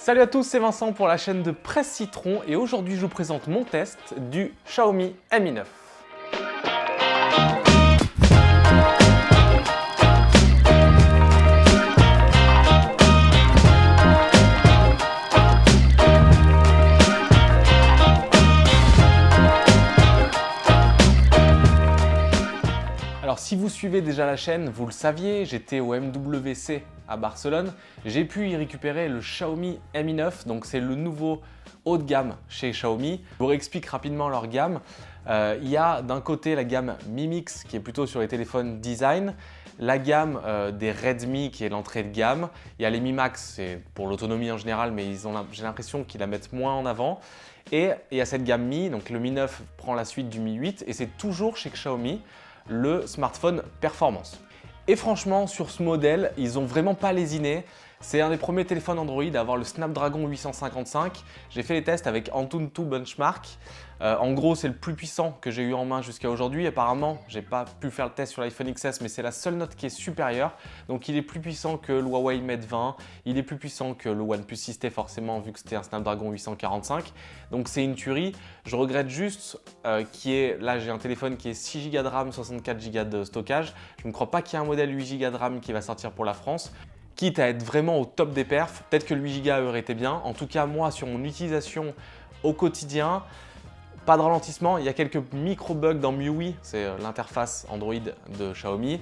Salut à tous, c'est Vincent pour la chaîne de Presse Citron et aujourd'hui je vous présente mon test du Xiaomi Mi 9. Alors si vous suivez déjà la chaîne, vous le saviez, j'étais au MWC à Barcelone. J'ai pu y récupérer le Xiaomi Mi 9, donc c'est le nouveau haut de gamme chez Xiaomi. Je vous réexplique rapidement leur gamme. Il y a d'un côté la gamme Mi Mix qui est plutôt sur les téléphones design, la gamme des Redmi qui est l'entrée de gamme. Il y a les Mi Max, c'est pour l'autonomie en général, mais j'ai l'impression qu'ils la mettent moins en avant. Et il y a cette gamme Mi, donc le Mi 9 prend la suite du Mi 8 et c'est toujours chez Xiaomi le smartphone performance. Et franchement, sur ce modèle, ils n'ont vraiment pas lésiné. C'est un des premiers téléphones Android à avoir le Snapdragon 855. J'ai fait les tests avec Antutu Benchmark. En gros, c'est le plus puissant que j'ai eu en main jusqu'à aujourd'hui. Apparemment, je n'ai pas pu faire le test sur l'iPhone XS, mais c'est la seule note qui est supérieure. Donc, il est plus puissant que le Huawei Mate 20. Il est plus puissant que le OnePlus 6T, forcément, vu que c'était un Snapdragon 845. Donc, c'est une tuerie. Je regrette juste là, j'ai un téléphone qui est 6 Go de RAM, 64 Go de stockage. Je ne crois pas qu'il y ait un modèle 8 Go de RAM qui va sortir pour la France. Quitte à être vraiment au top des perfs, peut-être que le 8 Go aurait été bien. En tout cas, moi, sur mon utilisation au quotidien, pas de ralentissement. Il y a quelques micro-bugs dans MIUI, c'est l'interface Android de Xiaomi.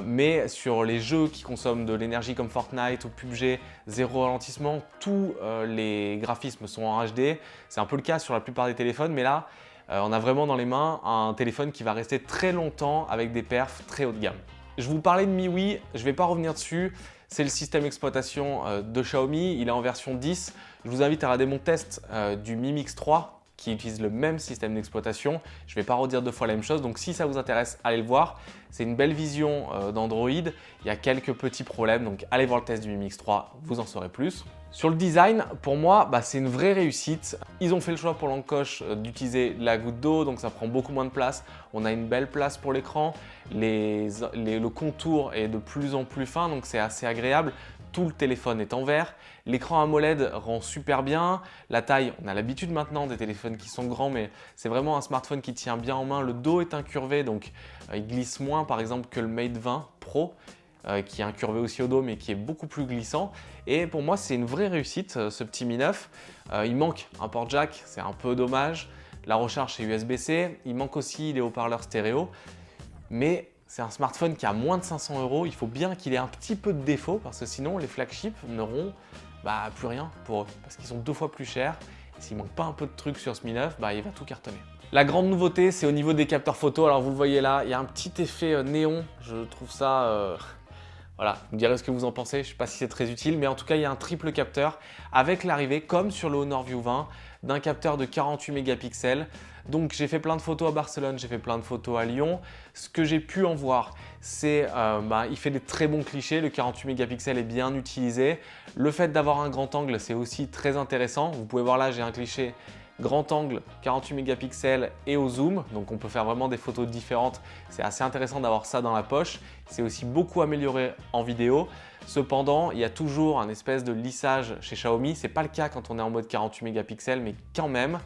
Mais sur les jeux qui consomment de l'énergie comme Fortnite ou PUBG, zéro ralentissement. Tous les graphismes sont en HD. C'est un peu le cas sur la plupart des téléphones, mais là, on a vraiment dans les mains un téléphone qui va rester très longtemps avec des perfs très haut de gamme. Je vous parlais de MIUI, je ne vais pas revenir dessus. C'est le système d'exploitation de Xiaomi, il est en version 10. Je vous invite à regarder mon test du Mi Mix 3 qui utilise le même système d'exploitation. Je ne vais pas redire deux fois la même chose, donc si ça vous intéresse, allez le voir. C'est une belle vision d'Android, il y a quelques petits problèmes, donc allez voir le test du Mi Mix 3, vous en saurez plus. Sur le design, pour moi, c'est une vraie réussite. Ils ont fait le choix pour l'encoche d'utiliser la goutte d'eau, donc ça prend beaucoup moins de place. On a une belle place pour l'écran. Le contour est de plus en plus fin, donc c'est assez agréable. Tout le téléphone est en verre. L'écran AMOLED rend super bien. La taille, on a l'habitude maintenant des téléphones qui sont grands, mais c'est vraiment un smartphone qui tient bien en main. Le dos est incurvé, donc il glisse moins par exemple que le Mate 20 Pro. Qui est incurvé aussi au dos mais qui est beaucoup plus glissant. Et pour moi, c'est une vraie réussite ce petit Mi 9. Il manque un port jack, c'est un peu dommage. La recharge, c'est USB-C. Il manque aussi les haut-parleurs stéréo. Mais c'est un smartphone qui a moins de 500 €. Il faut bien qu'il ait un petit peu de défaut parce que sinon, les flagships n'auront plus rien pour eux parce qu'ils sont 2 fois plus chers. S'il ne manque pas un peu de trucs sur ce Mi 9, il va tout cartonner. La grande nouveauté, c'est au niveau des capteurs photo. Alors vous le voyez là, il y a un petit effet néon. Je trouve ça... Voilà, vous me direz ce que vous en pensez, je ne sais pas si c'est très utile, mais en tout cas, il y a un triple capteur avec l'arrivée, comme sur le Honor View 20, d'un capteur de 48 mégapixels. Donc, j'ai fait plein de photos à Barcelone, j'ai fait plein de photos à Lyon. Ce que j'ai pu en voir, c'est il fait des très bons clichés, le 48 mégapixels est bien utilisé. Le fait d'avoir un grand angle, c'est aussi très intéressant. Vous pouvez voir là, j'ai un cliché grand angle, 48 mégapixels et au zoom, donc on peut faire vraiment des photos différentes. C'est assez intéressant d'avoir ça dans la poche. C'est aussi beaucoup amélioré en vidéo. Cependant, il y a toujours un espèce de lissage chez Xiaomi. Ce n'est pas le cas quand on est en mode 48 mégapixels, mais quand même.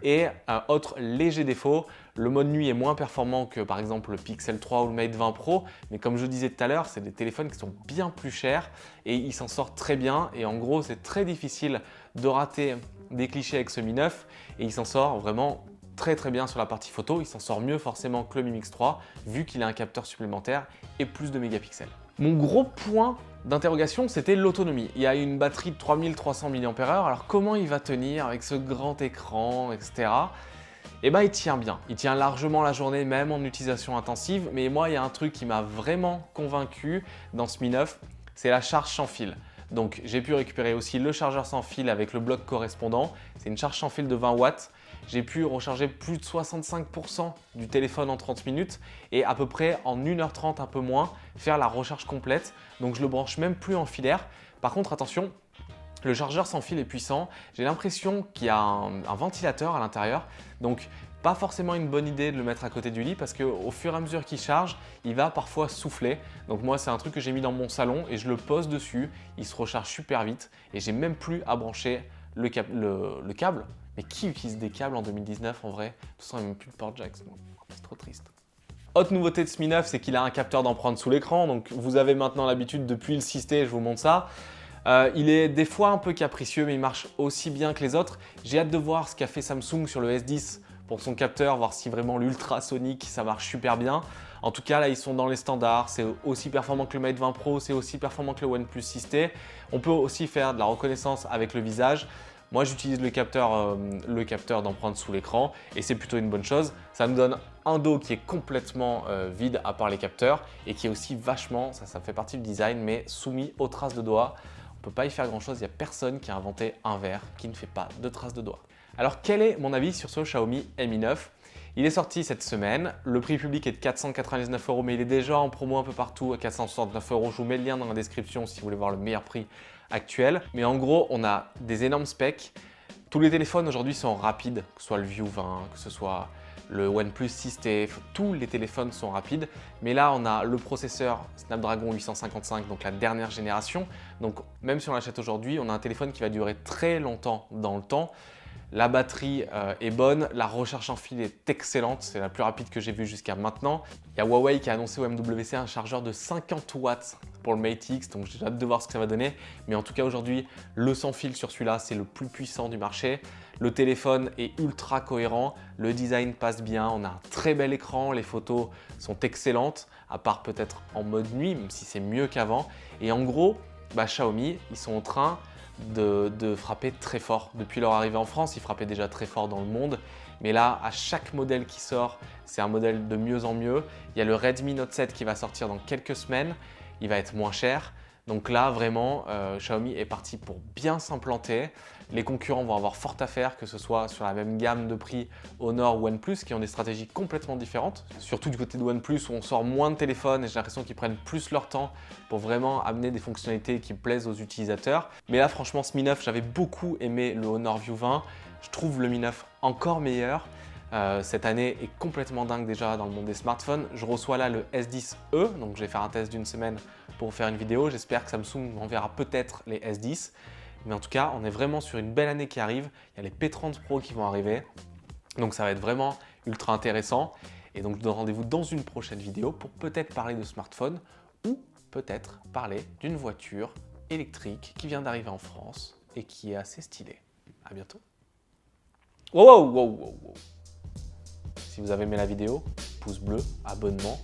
Et autre léger défaut, le mode nuit est moins performant que par exemple le Pixel 3 ou le Mate 20 Pro. Mais comme je disais tout à l'heure, c'est des téléphones qui sont bien plus chers et ils s'en sortent très bien. Et en gros, c'est très difficile de rater des clichés avec ce Mi 9 et il s'en sort vraiment très bien sur la partie photo. Il s'en sort mieux forcément que le Mi Mix 3 vu qu'il a un capteur supplémentaire et plus de mégapixels. Mon gros point d'interrogation, c'était l'autonomie. Il y a une batterie de 3300 mAh. Alors comment il va tenir avec ce grand écran, etc. Eh bien, il tient bien. Il tient largement la journée, même en utilisation intensive. Mais moi, il y a un truc qui m'a vraiment convaincu dans ce Mi 9, c'est la charge sans fil. Donc, j'ai pu récupérer aussi le chargeur sans fil avec le bloc correspondant. C'est une charge sans fil de 20 watts. J'ai pu recharger plus de 65% du téléphone en 30 minutes et à peu près en 1h30, un peu moins, faire la recharge complète. Donc, je le branche même plus en filaire. Par contre, attention, le chargeur sans fil est puissant. J'ai l'impression qu'il y a un ventilateur à l'intérieur. Donc, Pas forcément une bonne idée de le mettre à côté du lit parce qu'au fur et à mesure qu'il charge, il va parfois souffler. Donc moi, c'est un truc que j'ai mis dans mon salon et je le pose dessus. Il se recharge super vite et j'ai même plus à brancher le câble. Mais qui utilise des câbles en 2019 en vrai? De toute façon, il n'y a même plus de port jack. C'est trop triste. Autre nouveauté de ce Mi 9, c'est qu'il a un capteur d'empreinte sous l'écran. Donc vous avez maintenant l'habitude depuis le 6T, je vous montre ça. Il est des fois un peu capricieux, mais il marche aussi bien que les autres. J'ai hâte de voir ce qu'a fait Samsung sur le S10 pour son capteur, voir si vraiment l'ultrasonique ça marche super bien. En tout cas, là, ils sont dans les standards. C'est aussi performant que le Mate 20 Pro, c'est aussi performant que le OnePlus 6T. On peut aussi faire de la reconnaissance avec le visage. Moi, j'utilise le capteur d'empreinte sous l'écran et c'est plutôt une bonne chose. Ça nous donne un dos qui est complètement vide à part les capteurs et qui est aussi vachement, ça fait partie du design, mais soumis aux traces de doigts. On ne peut pas y faire grand chose, il n'y a personne qui a inventé un verre qui ne fait pas de traces de doigts. Alors quel est mon avis sur ce Xiaomi Mi 9 ? Il est sorti cette semaine, le prix public est de 499 €, mais il est déjà en promo un peu partout à 469 €. Je vous mets le lien dans la description si vous voulez voir le meilleur prix actuel. Mais en gros, on a des énormes specs. Tous les téléphones aujourd'hui sont rapides, que ce soit le View 20, que ce soit le OnePlus 6T, tous les téléphones sont rapides. Mais là, on a le processeur Snapdragon 855, donc la dernière génération. Donc même si on l'achète aujourd'hui, on a un téléphone qui va durer très longtemps dans le temps. La batterie est bonne, la recharge en fil est excellente, c'est la plus rapide que j'ai vue jusqu'à maintenant. Il y a Huawei qui a annoncé au MWC un chargeur de 50 watts pour le Mate X, donc j'ai hâte de voir ce que ça va donner. Mais en tout cas aujourd'hui, le sans fil sur celui-là, c'est le plus puissant du marché. Le téléphone est ultra cohérent, le design passe bien, on a un très bel écran, les photos sont excellentes, à part peut-être en mode nuit, même si c'est mieux qu'avant. Et en gros, Xiaomi, ils sont en train de frapper très fort. Depuis leur arrivée en France, ils frappaient déjà très fort dans le monde. Mais là, à chaque modèle qui sort, c'est un modèle de mieux en mieux. Il y a le Redmi Note 7 qui va sortir dans quelques semaines. Il va être moins cher. Donc là, vraiment, Xiaomi est parti pour bien s'implanter. Les concurrents vont avoir fort à faire, que ce soit sur la même gamme de prix Honor ou OnePlus, qui ont des stratégies complètement différentes. Surtout du côté de OnePlus, où on sort moins de téléphones et j'ai l'impression qu'ils prennent plus leur temps pour vraiment amener des fonctionnalités qui plaisent aux utilisateurs. Mais là, franchement, ce Mi 9, j'avais beaucoup aimé le Honor View 20. Je trouve le Mi 9 encore meilleur. Cette année est complètement dingue déjà dans le monde des smartphones. Je reçois là le S10e, donc je vais faire un test d'une semaine pour faire une vidéo. J'espère que Samsung m'enverra peut-être les S10. Mais en tout cas, on est vraiment sur une belle année qui arrive. Il y a les P30 Pro qui vont arriver. Donc ça va être vraiment ultra intéressant. Et donc je vous donne rendez-vous dans une prochaine vidéo pour peut-être parler de smartphone ou peut-être parler d'une voiture électrique qui vient d'arriver en France et qui est assez stylée. À bientôt. Wow, wow, wow, wow. Si vous avez aimé la vidéo, pouce bleu, abonnement